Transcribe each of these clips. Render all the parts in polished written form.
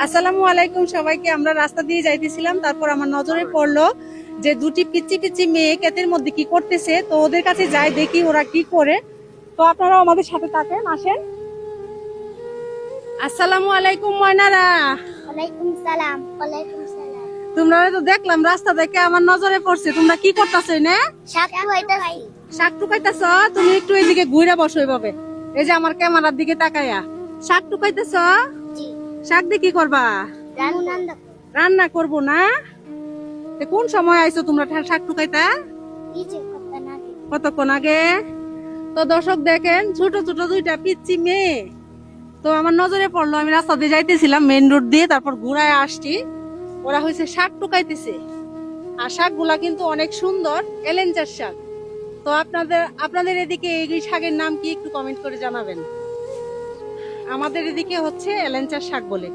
আসসালামু আলাইকুম সবাইকে। আমরা রাস্তা দিয়ে যাইতেছিলাম, তারপর আমার নজরে পড়লো যে দুটি পিচ্চি পিচ্চি মেয়ে ক্ষেতের মধ্যে কি করতেছে। তো ওদের কাছে যাই, দেখি ওরা কি করে। তো আপনারাও আমাদের সাথে থাকেন, আসেন। আসসালামু আলাইকুম ময়নারা। ওয়ালাইকুম সালাম। ওয়ালাইকুম সালাম। তোমরা তো দেখলাম রাস্তা দেখে আমার নজরে পড়ছে, তোমরা কি করতেছো না? শাক খাইতাছি। শাক টুকাইতেছ? তুমি একটু এইদিকে ঘুরে বসো, এইভাবে এই যে আমার ক্যামেরার দিকে তাকাইয়া। শাক টুকাইতেছ? জি। শাক দিয়ে কি করবা? রান্না। রান্না করবো না? কোন সময় আইছো তোমরা শাক টুকাইতা? এই যে কতক্ষণ আগে। কতক্ষণ আগে? তো দর্শক দেখেন, ছোট ছোট দুইটা পিচ্চি মেয়ে। তো আমার নজরে পড়লো, আমি রাস্তা দিয়ে যাইতেছিলাম মেইন রোড দিয়ে, তারপর ঘুরায় আসছি। ওরা হয়েছে শাক টুকাইতেছে, আর শাকগুলা কিন্তু অনেক সুন্দর, এলেঞ্চার শাক। তো আপনাদের এদিকে এই শাকের নাম কি একটু কমেন্ট করে জানাবেন। আমাদের এদিকে হচ্ছে এলেঞ্চার শাক বলে।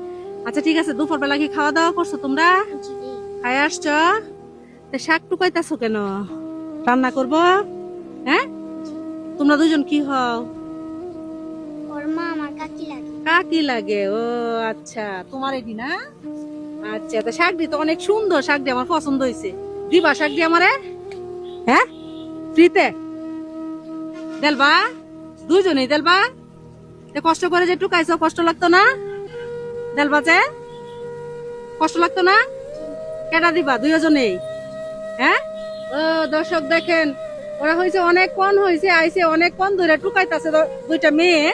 আচ্ছা ঠিক আছে, দুপুর বেলা কি খাওয়া দাওয়া করছো তোমরা? জি। খাই আসছো? তো শাক টুকাইতেছো কেন? রান্না করবো? হ্যাঁ, তোমরা দুজন কি হও? ওর মা আমার কাকি লাগে। কাকি লাগে? ও আচ্ছা, তোমার এটি না? আচ্ছা, তো শাক দি তো অনেক সুন্দর, শাক দিয়ে আমার পছন্দ হয়েছে। দিবা শাক দিয়ে আমারে? হ্যাঁ, ফ্রিতে দেলবা? দুইজনেই দেলবা? কষ্ট করে যে টুকাইছো, কষ্ট লাগতো না? দেলবা যে কষ্ট লাগতো না? কেটা দিবা? দুইজনেই? হ্যাঁ। ও দর্শক দেখেন, ওরা হয়েছে অনেকক্ষণ হয়েছে আইসে, অনেকক্ষণ ধরে টুকাইতেছে দুইটা মেয়ে।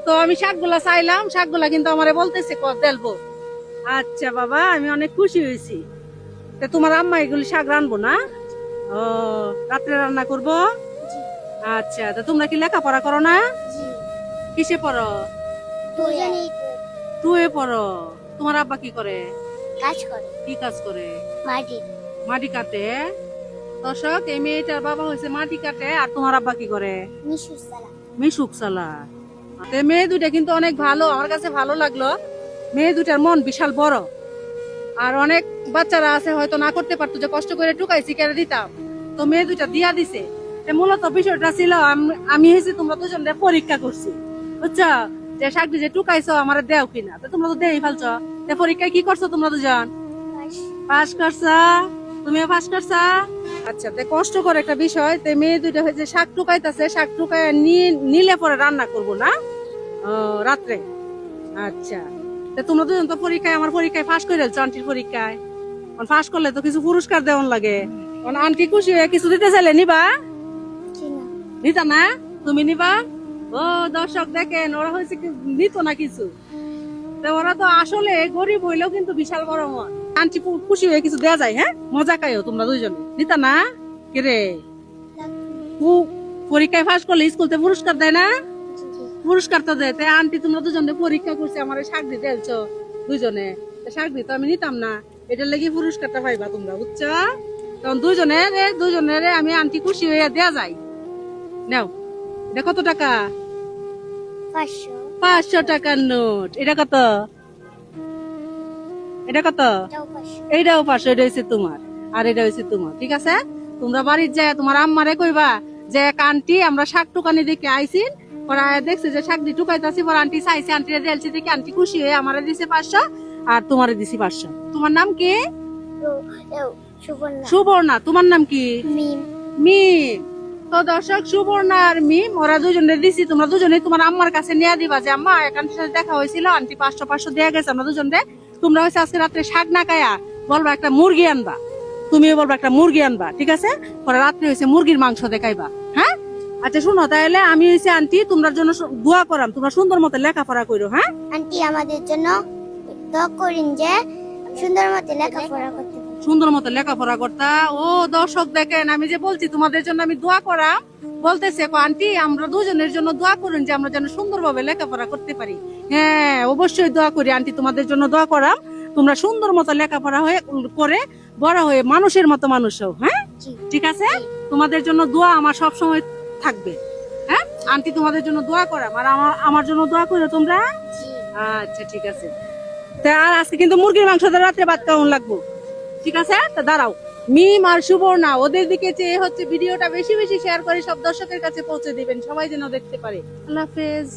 তো আমি শাকগুলা চাইলাম, শাকগুলা কিন্তু আমারে বলতেছে দেলবো। আচ্ছা বাবা, আমি অনেক খুশি হয়েছি। তা তোমার আম্মা এগুলি শাক রানবো না? ও, রাত্রে রান্না করবো? জি। আচ্ছা, তা তোমরা কি লেখাপড়া করো না? জি। কিসে পড়ো? দুজনেই টুয়ে পড়ো। তোমার আব্বা কি করে? কাজ করে। কি কাজ করে? মাটি। মাটি কাটে। দর্শক, এই মেয়েটার বাবা হয়েছে মাটি কাটে, আর তোমার আব্বা কি করে? মিশুর সালাম। মিশুক চালা। মেয়ে দুইটা কিন্তু অনেক ভালো, আমার কাছে ভালো লাগলো। মেয়ে দুটার মন বিশাল বড়। আর অনেক বাচ্চারা আছে হয়তো না করতে পারতো, যে কষ্ট করে টুকাইছি কেড়ে দিতাম, তো মেয়ে দুইটা দিয়া দিছে। মূলত বিষয়টা ছিল আমি হয়েছি তোমরা দুজন পরীক্ষা করছি, বুঝছো, যে শাক যে টুকাইছো আমার দেও কিনা। তো তোমরা তো দেই ফেলছো। পরীক্ষায় কি করছো তোমরা দুজন? পাস করছো? তুমিও পাস করছো? আচ্ছা, তে কষ্ট করে একটা বিষয়। তে মেয়ে দুইটা হয়েছে শাক টুকাইতেছে, শাক টুকাই নিলে পরে রান্না করবো না রাত্রে। আচ্ছা, তোমরা দুজন তো পরীক্ষায়, আমার পরীক্ষায় ফাঁস করে ফেলছো, আন্টির পরীক্ষায়। ফাঁস করলে তো কিছু পুরস্কার দেওয়ান লাগে। আন্টি খুশি হয়ে কিছু দিতে চাইলে নিবা? নিতা না? তুমি নিবা? ও দর্শক দেখেন, ওরা হয়েছে নিত না কিছু। ওরা তো আসলে গরিব হইলেও কিন্তু বিশাল বড় মন। আন্টি খুশি হয়ে কিছু দেওয়া যায়। হ্যাঁ, মজা খাইও তোমরা দুজনে। নিতা না? কেরে পরীক্ষায় ফাঁস করলে স্কুলতে পুরস্কার দেয় না? পুরস্কার তো দেয়। তাই আন্টি তোমরা দুজনে পরীক্ষা করছে, আমার শাক দিতে এলছো দুজনে। শাক দিতে আমি নিতাম না, এটার লেগে পুরস্কারটা পাইবা তোমরা, বুঝছো? তখন দুজনের আমি আন্টি খুশি হয়ে দেয়া যায়। নাও, এটা কত টাকা? 500 টাকার নোট। এটা কত? এটা কত? এইটাও 500। এটা হয়েছে তোমার, আর এটা হয়েছে তোমার। ঠিক আছে, তোমরা বাড়ির যায় তোমার আম্মারে কইবা যে আন্টি আমরা শাক টুকানি দেখে আইসিন, পরে দেখছে যে শাক দিয়ে টুকাইতেছি, পরে আন্টি চাইছে, আন্টিরে দিয়েছি দেখে আন্টি খুশি হয়ে আমারে দিছে 500, আর তোমারে দিছি 500। তোমার নাম কি? সুবর্ণা। তোমার নাম কি? মিম। তো দর্শক, সুবর্ণা আর মিম, ওরা দুজনে দিছি। তোমরা দুজনে তোমার আম্মার কাছে নিয়ে দিবা যে আম্মা আন্টির সাথে দেখা হয়েছিল, আন্টি 500 দেয়া গেছে আমরা দুজনে। তোমরা হয়েছে আজকে রাত্রে শাক না খায়া বলবা একটা মুরগি আনবা, তুমিও বলবা একটা মুরগি আনবা। ঠিক আছে, পরে রাত্রে হয়েছে মুরগির মাংস দেখাইবা। হ্যাঁ, আচ্ছা শুনো, তাহলে আমি হয়েছে আন্টি তোমরার জন্য দোয়া করাম, তোমরা সুন্দর মতো লেখাপড়া করো। হ্যাঁ আন্টি, আমাদের জন্য দোয়া করেন যে সুন্দর মতো লেখাপড়া করতে, সুন্দর মতো লেখাপড়া করতা। ও দর্শক দেখেন, আমি যে বলছি তোমাদের জন্য আমি দোয়া করাম, বলতেছে আন্টি আমরা দুজনের জন্য দোয়া করুন যে আমরা যেন সুন্দরভাবে লেখাপড়া করতে পারি। হ্যাঁ, অবশ্যই দোয়া করি আন্টি, তোমাদের জন্য দোয়া করাম, তোমরা সুন্দর মতো লেখাপড়া করে বড় হয়ে মানুষের মতো মানুষ হও। হ্যাঁ ঠিক আছে, তোমাদের জন্য দোয়া আমার সব সময় থাকবে। হ্যাঁ আন্টি, তোমাদের জন্য দোয়া করাম, আর আমার জন্য দোয়া করো তোমরা। আচ্ছা ঠিক আছে, তা আজকে কিন্তু মুরগির মাংস রাত্রে ভাত কেমন লাগবো। ঠিক আছে, তা দাঁড়াও, মিম আর সুবর্ণা ওদের দিকে চেয়ে হচ্ছে ভিডিওটা বেশি বেশি শেয়ার করে সব দর্শকের কাছে পৌঁছে দিবেন, সবাই যেন দেখতে পারে। আল্লাহ হাফেজ।